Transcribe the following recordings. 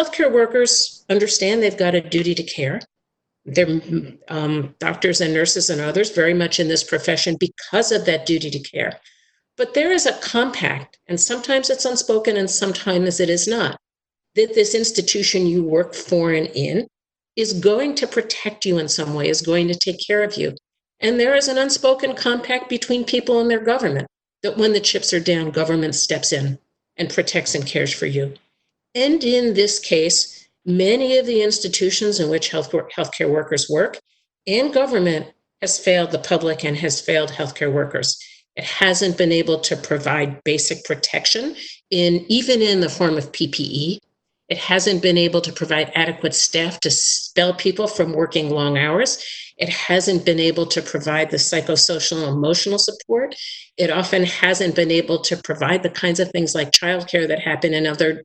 Healthcare workers understand they've got a duty to care. They're doctors and nurses and others very much in this profession because of that duty to care. But there is a compact, and sometimes it's unspoken and sometimes it is not, that this institution you work for and in is going to protect you in some way, is going to take care of you. And there is an unspoken compact between people and their government that when the chips are down, government steps in and protects and cares for you. And in this case, many of the institutions in which healthcare workers work and government has failed the public and has failed healthcare workers. It hasn't been able to provide basic protection even in the form of PPE. It hasn't been able to provide adequate staff to expel people from working long hours. It hasn't been able to provide the psychosocial and emotional support. It often hasn't been able to provide the kinds of things like childcare that happen in other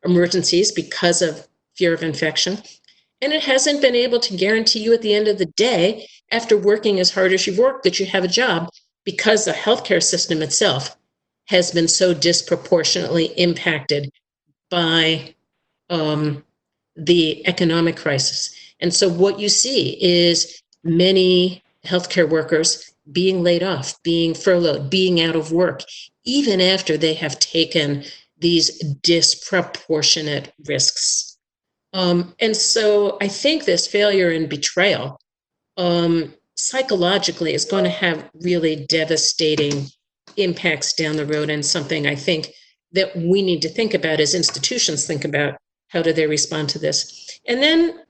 emergencies because of fear of infection. And it hasn't been able to guarantee you at the end of the day, after working as hard as you've worked, that you have a job, because the healthcare system itself has been so disproportionately impacted by the economic crisis. And so what you see is many healthcare workers being laid off, being furloughed, being out of work, even after they have taken these disproportionate risks. And so I think this failure and betrayal psychologically is going to have really devastating impacts down the road, and something I think that we need to think about as institutions think about how do they respond to this. And then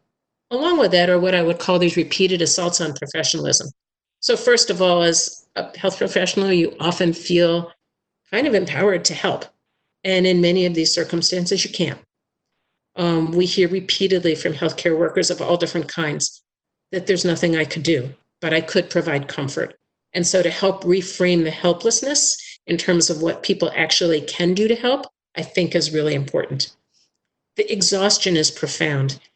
along with that are what I would call these repeated assaults on professionalism. So first of all, as a health professional, you often feel kind of empowered to help. And in many of these circumstances, you can't. We hear repeatedly from healthcare workers of all different kinds that there's nothing I could do, but I could provide comfort. And so to help reframe the helplessness in terms of what people actually can do to help, I think is really important. The exhaustion is profound.